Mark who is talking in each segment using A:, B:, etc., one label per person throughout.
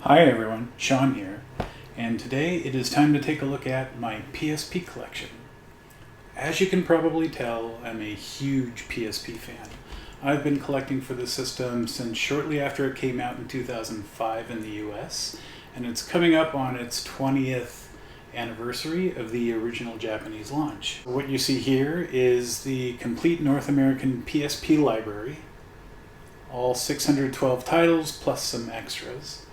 A: Hi everyone, Sean here, and today it is time to take a look at my PSP collection. As you can probably tell, I'm a huge PSP fan. I've been collecting for the system since shortly after it came out in 2005 in the US, and it's coming up on its 20th anniversary of the original Japanese launch. What you see here is the complete North American PSP library, all 612 titles plus some extras.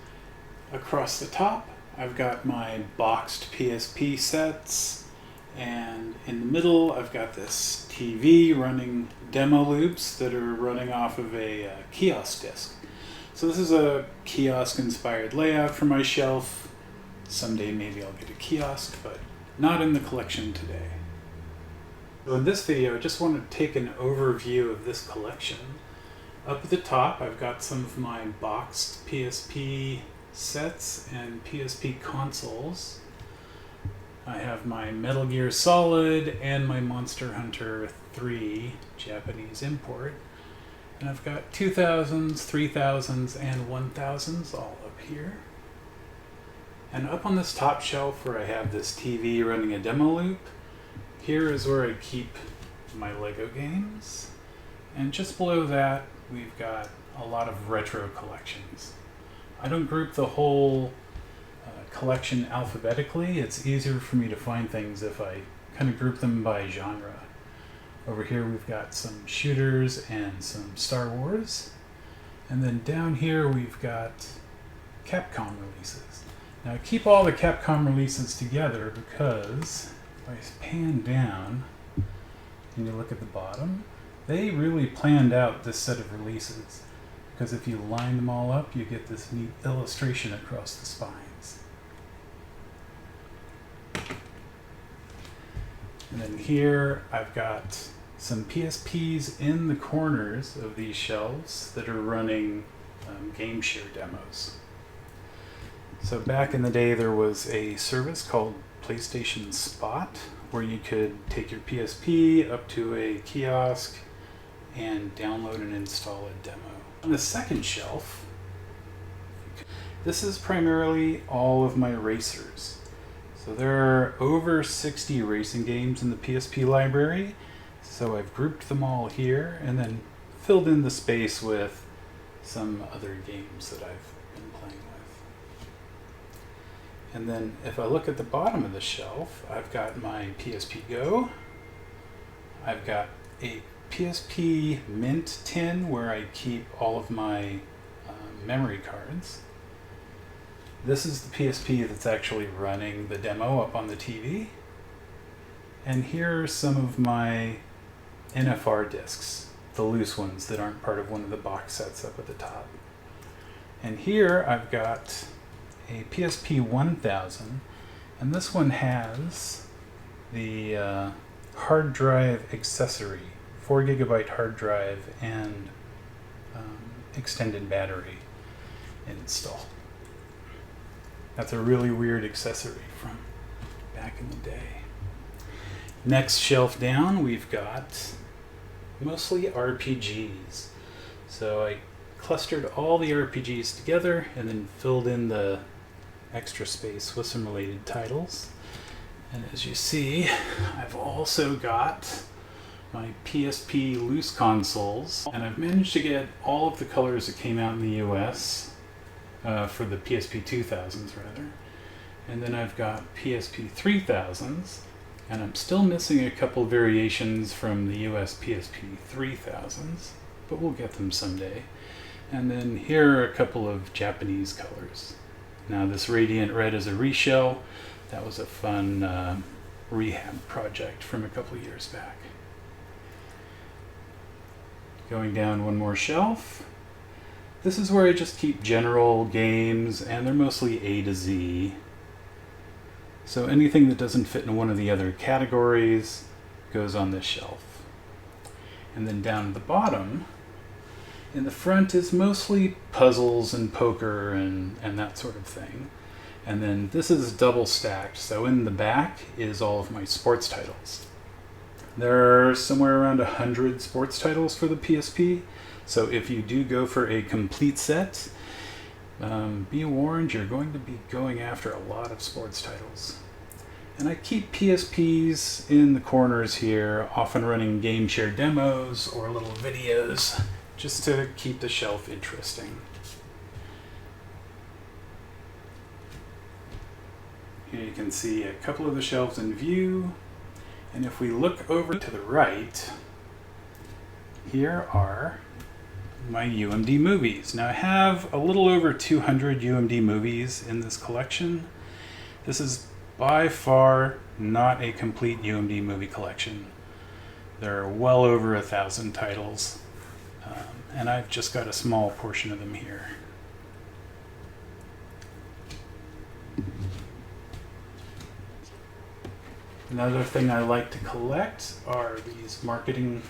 A: Across the top, I've got my boxed PSP sets, and in the middle, I've got this TV running demo loops that are running off of a kiosk disc. So this is a kiosk-inspired layout for my shelf. Someday maybe I'll get a kiosk, but not in the collection today. So in this video, I just want to take an overview of this collection. Up at the top, I've got some of my boxed PSP sets and PSP consoles. I have my Metal Gear Solid and my Monster Hunter 3 Japanese import. And I've got 2000s, 3000s, and 1000s all up here. And up on this top shelf where I have this TV running a demo loop, here is where I keep my Lego games. And just below that, we've got a lot of retro collections. I don't group the whole collection alphabetically. It's easier for me to find things if I kind of group them by genre. Over here we've got some shooters and some Star Wars. And then down here we've got Capcom releases. Now I keep all the Capcom releases together because if I pan down and you look at the bottom, they really planned out this set of releases. Because if you line them all up, you get this neat illustration across the spines. And then here I've got some PSPs in the corners of these shelves that are running game share demos. So back in the day there was a service called PlayStation Spot where you could take your PSP up to a kiosk and download and install a demo. On the second shelf, this is primarily all of my racers. So there are over 60 racing games in the PSP library, so I've grouped them all here and then filled in the space with some other games that I've been playing with. And then if I look at the bottom of the shelf, I've got my PSP Go, I've got a PSP Mint tin where I keep all of my memory cards. This is the PSP that's actually running the demo up on the TV. And here are some of my NFR discs, the loose ones that aren't part of one of the box sets up at the top. And here I've got a PSP 1000, and this one has the hard drive accessory, 4 GB hard drive and extended battery install. That's a really weird accessory from back in the day. Next shelf down, we've got mostly RPGs. So I clustered all the RPGs together and then filled in the extra space with some related titles. And as you see, I've also got my PSP loose consoles, and I've managed to get all of the colors that came out in the US for the PSP 2000s rather. And then I've got PSP 3000s, and I'm still missing a couple variations from the US PSP 3000s, but we'll get them someday. And then here are a couple of Japanese colors. Now this Radiant Red is a reshell. That was a fun rehab project from a couple years back. Going down one more shelf. This is where I just keep general games, and they're mostly A to Z. So anything that doesn't fit in one of the other categories goes on this shelf. And then down at the bottom, in the front is mostly puzzles and poker and that sort of thing. And then this is double stacked, so in the back is all of my sports titles. There are somewhere around 100 sports titles for the PSP, so if you do go for a complete set, be warned, you're going to be going after a lot of sports titles. And I keep PSPs in the corners here, often running game share demos or little videos, just to keep the shelf interesting. Here you can see a couple of the shelves in view, and if we look over to the right, here are my UMD movies. Now I have a little over 200 UMD movies in this collection. This is by far not a complete UMD movie collection. There are well over 1,000 titles, and I've just got a small portion of them here. Another thing I like to collect are these marketing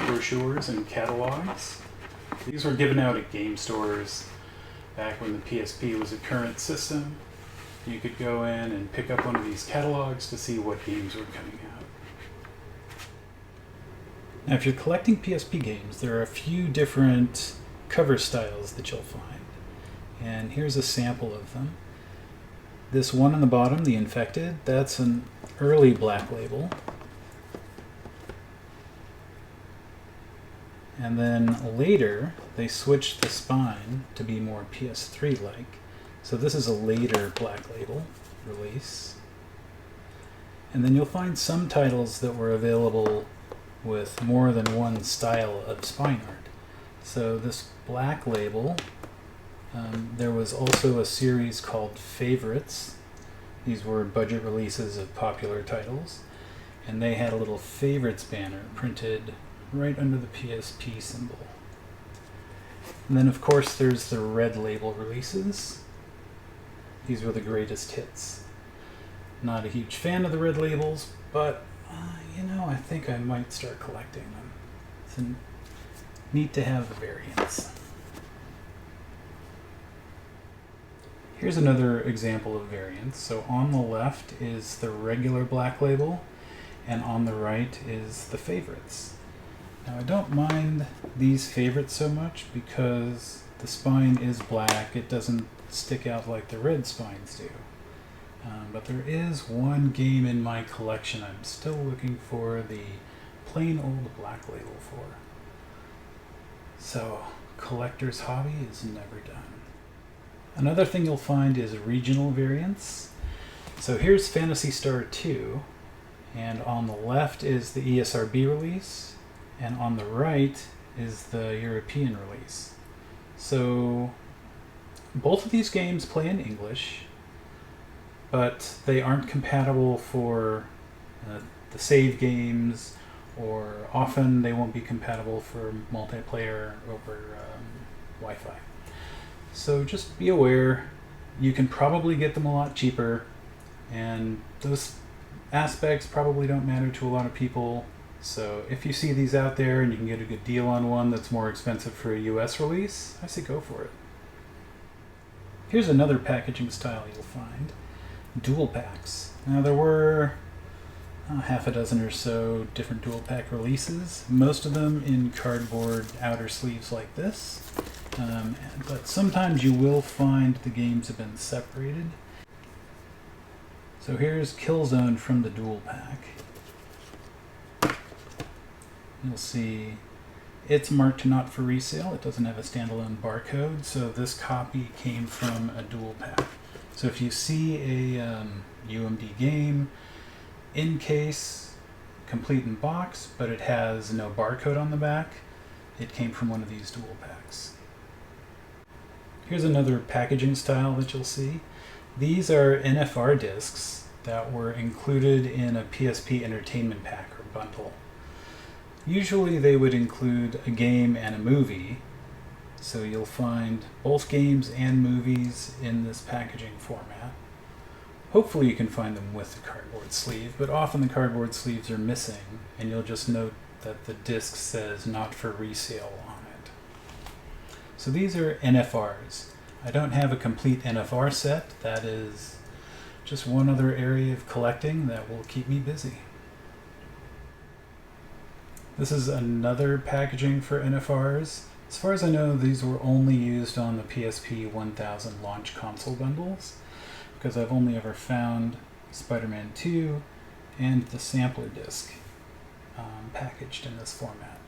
A: brochures and catalogs. These were given out at game stores back when the PSP was a current system. You could go in and pick up one of these catalogs to see what games were coming out. Now, if you're collecting PSP games, there are a few different cover styles that you'll find. And here's a sample of them. This one on the bottom, the Infected, that's an early Black Label. And then later, they switched the spine to be more PS3-like. So this is a later Black Label release. And then you'll find some titles that were available with more than one style of spine art. So this Black Label, there was also a series called Favorites. These were budget releases of popular titles, and they had a little Favorites banner printed right under the PSP symbol. And then of course there's the Red Label releases. These were the greatest hits. Not a huge fan of the Red Labels, but I think I might start collecting them. It's neat to have the variants. Here's another example of variants. So on the left is the regular Black Label, and on the right is the Favorites. Now I don't mind these Favorites so much because the spine is black. It doesn't stick out like the red spines do. But there is one game in my collection I'm still looking for the plain old Black Label for. So, collector's hobby is never done. Another thing you'll find is regional variants. So here's Phantasy Star 2, and on the left is the ESRB release, and on the right is the European release. So both of these games play in English, but they aren't compatible for the save games, or often they won't be compatible for multiplayer over Wi-Fi. So just be aware, you can probably get them a lot cheaper, and those aspects probably don't matter to a lot of people. So if you see these out there and you can get a good deal on one that's more expensive for a US release, I say go for it. Here's another packaging style you'll find. Dual packs. Now there were half a dozen or so different dual pack releases, most of them in cardboard outer sleeves like this. But sometimes you will find the games have been separated. So here's Killzone from the dual pack. You'll see it's marked not for resale. It doesn't have a standalone barcode, so this copy came from a dual pack. So if you see a UMD game in case, complete in box, but it has no barcode on the back, it came from one of these dual packs. Here's another packaging style that you'll see. These are NFR discs that were included in a PSP entertainment pack or bundle. Usually they would include a game and a movie, so you'll find both games and movies in this packaging format. Hopefully you can find them with the cardboard sleeve, but often the cardboard sleeves are missing, and you'll just note that the disc says not for resale on it. So these are NFRs. I don't have a complete NFR set. That is just one other area of collecting that will keep me busy. This is another packaging for NFRs. As far as I know, these were only used on the PSP 1000 launch console bundles, because I've only ever found Spider-Man 2 and the sampler disc packaged in this format.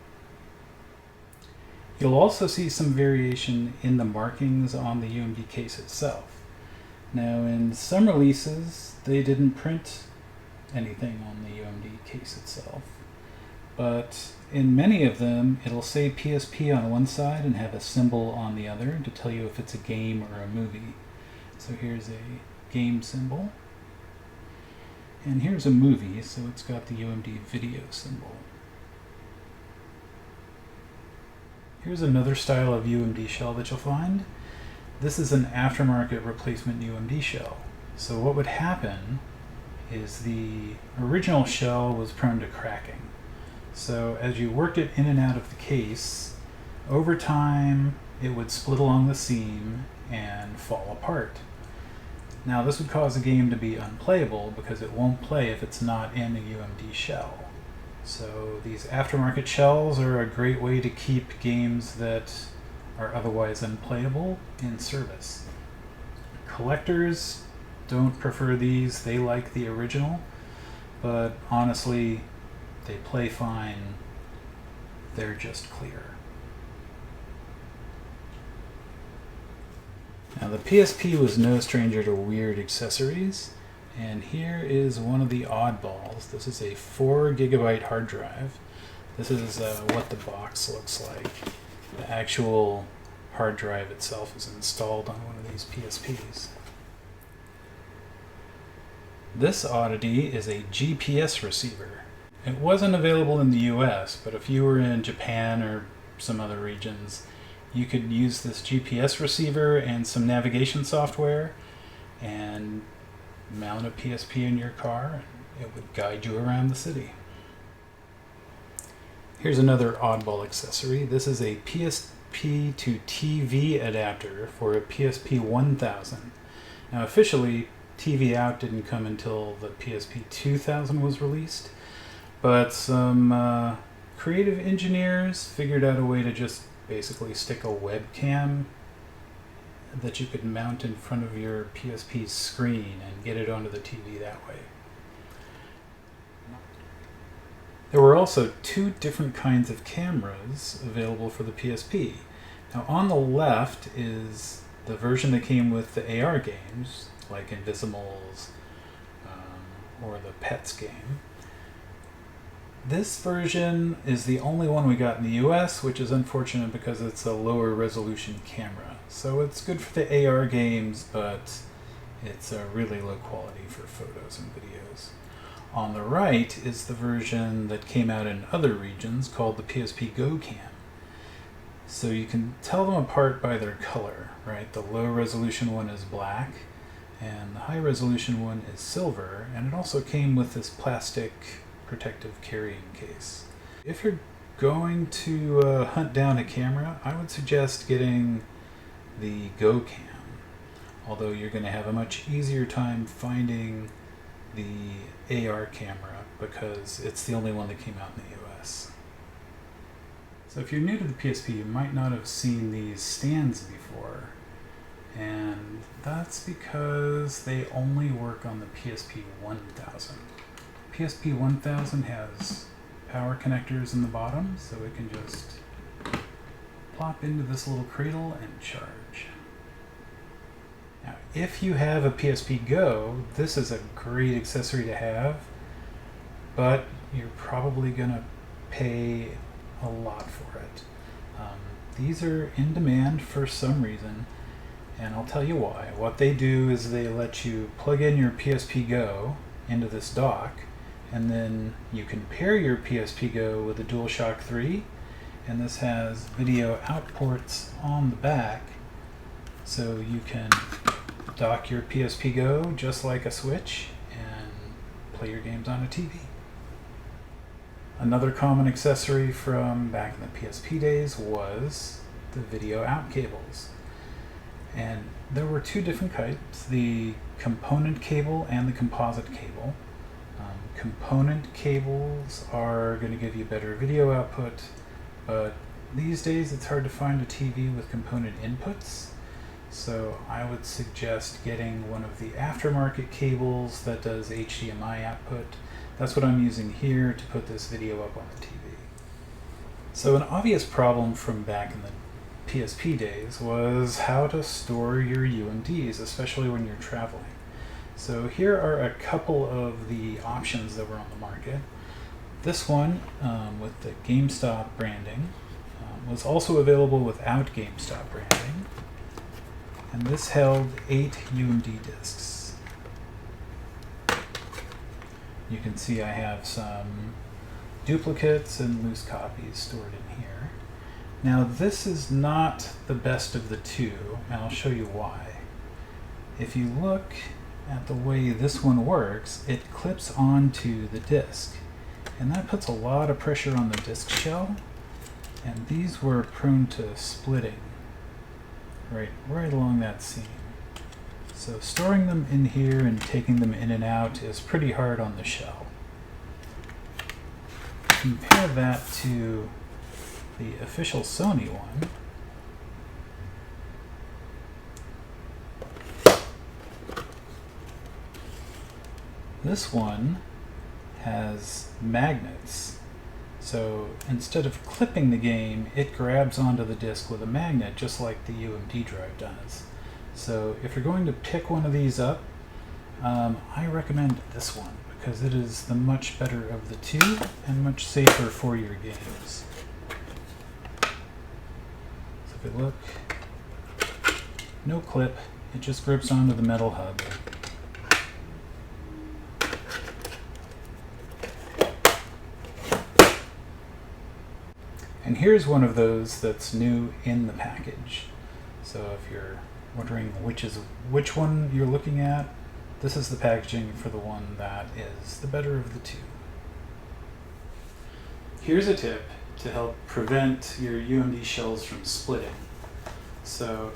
A: You'll also see some variation in the markings on the UMD case itself. Now, in some releases, they didn't print anything on the UMD case itself, but in many of them, it'll say PSP on one side and have a symbol on the other to tell you if it's a game or a movie. So here's a game symbol, and here's a movie, so it's got the UMD video symbol. Here's another style of UMD shell that you'll find. This is an aftermarket replacement UMD shell. So what would happen is the original shell was prone to cracking. So as you worked it in and out of the case, over time it would split along the seam and fall apart. Now this would cause a game to be unplayable because it won't play if it's not in a UMD shell. So these aftermarket shells are a great way to keep games that are otherwise unplayable in service. Collectors don't prefer these, they like the original, but honestly, they play fine, they're just clear. Now the PSP was no stranger to weird accessories, and here is one of the oddballs. This is a 4 GB hard drive. This is what the box looks like. The actual hard drive itself is installed on one of these PSPs. This oddity is a GPS receiver. It wasn't available in the US, but if you were in Japan or some other regions, you could use this GPS receiver and some navigation software and mount a PSP in your car, and it would guide you around the city. Here's another oddball accessory. This is a PSP to TV adapter for a PSP 1000. Now officially, TV out didn't come until the PSP 2000 was released, but some creative engineers figured out a way to just basically stick a webcam that you could mount in front of your PSP's screen and get it onto the TV that way. There were also 2 different kinds of cameras available for the PSP. Now on the left is the version that came with the AR games, like Invisimals or the Pets game. This version is the only one we got in the US, which is unfortunate because it's a lower resolution camera. So it's good for the AR games, but it's really low quality for photos and videos. On the right is the version that came out in other regions called the PSP Go Cam. So you can tell them apart by their color, right? The low resolution one is black and the high resolution one is silver, and it also came with this plastic protective carrying case. If you're going to hunt down a camera, I would suggest getting the Go Cam, although you're going to have a much easier time finding the AR camera because it's the only one that came out in the US. So if you're new to the PSP, you might not have seen these stands before, and that's because they only work on the PSP 1000. PSP 1000 has power connectors in the bottom, so it can just plop into this little cradle and charge. Now, if you have a PSP Go, this is a great accessory to have, but you're probably going to pay a lot for it. These are in demand for some reason, and I'll tell you why. What they do is they let you plug in your PSP Go into this dock, and then you can pair your PSP Go with a DualShock 3, and this has video out ports on the back, so you can dock your PSP Go just like a Switch and play your games on a TV. Another common accessory from back in the PSP days was the video out cables. And there were 2 different types, the component cable and the composite cable. Component cables are going to give you better video output, but these days it's hard to find a TV with component inputs, so I would suggest getting one of the aftermarket cables that does HDMI output. That's what I'm using here to put this video up on the TV. So an obvious problem from back in the PSP days was how to store your UMDs, especially when you're traveling. So here are a couple of the options that were on the market. This one, with the GameStop branding, was also available without GameStop branding. And this held 8 UMD discs. You can see I have some duplicates and loose copies stored in here. Now this is not the best of the two, and I'll show you why. If you look at the way this one works, it clips onto the disc, and that puts a lot of pressure on the disc shell, and these were prone to splitting right along that seam. So storing them in here and taking them in and out is pretty hard on the shell. Compare that to the official Sony one. This one has magnets. So instead of clipping the game, it grabs onto the disc with a magnet, just like the UMD drive does. So if you're going to pick one of these up, I recommend this one because it is the much better of the two and much safer for your games. So if you look, no clip, it just grips onto the metal hub. And here's one of those that's new in the package. So if you're wondering which one you're looking at, this is the packaging for the one that is the better of the two. Here's a tip to help prevent your UMD shells from splitting. So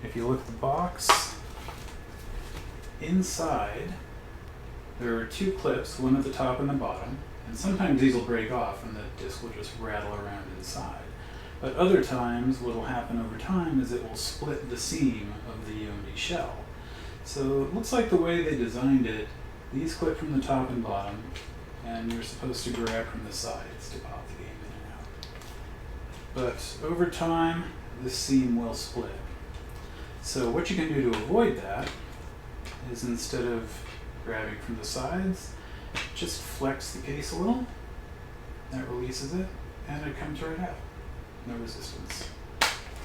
A: if you look at the box, inside there are 2 clips, one at the top and the bottom, and sometimes these will break off and the disc will just rattle around inside. But other times what will happen over time is it will split the seam of the UMD shell. So it looks like the way they designed it, these clip from the top and bottom, and you're supposed to grab from the sides to pop the game in and out. But over time, this seam will split. So what you can do to avoid that is, instead of grabbing from the sides, just flex the case a little, that releases it, and it comes right out. No resistance.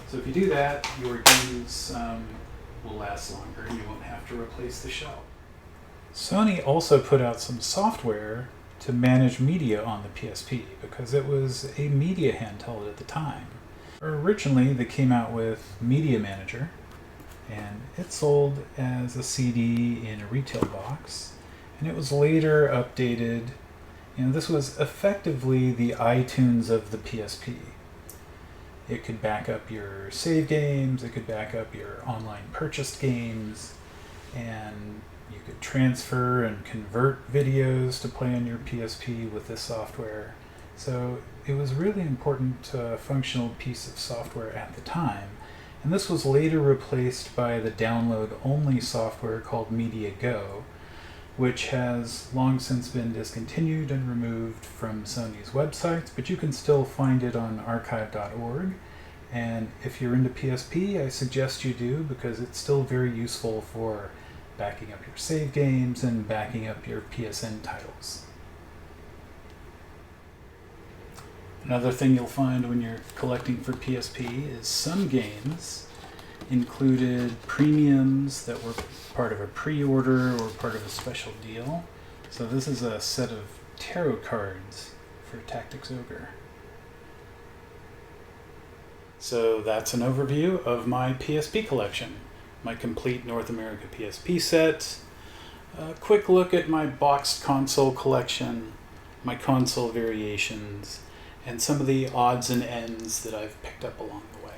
A: So if you do that, your games will last longer and you won't have to replace the shell. Sony also put out some software to manage media on the PSP because it was a media handheld at the time. Originally they came out with Media Manager, and it sold as a CD in a retail box, and it was later updated. This was effectively the iTunes of the PSP. It could back up your save games, it could back up your online purchased games, and you could transfer and convert videos to play on your PSP with this software. So it was a really important functional piece of software at the time. And this was later replaced by the download-only software called Media Go, which has long since been discontinued and removed from Sony's websites, but you can still find it on archive.org. And if you're into PSP, I suggest you do, because it's still very useful for backing up your save games and backing up your PSN titles. Another thing you'll find when you're collecting for PSP is some games included premiums that were part of a pre-order or part of a special deal. So this is a set of tarot cards for Tactics Ogre. So that's an overview of my PSP collection, my complete North America PSP set, a quick look at my boxed console collection, my console variations, and some of the odds and ends that I've picked up along the way.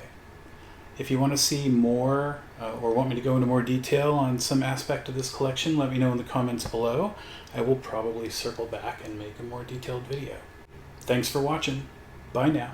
A: If you want to see more or want me to go into more detail on some aspect of this collection, let me know in the comments below. I will probably circle back and make a more detailed video. Thanks for watching. Bye now.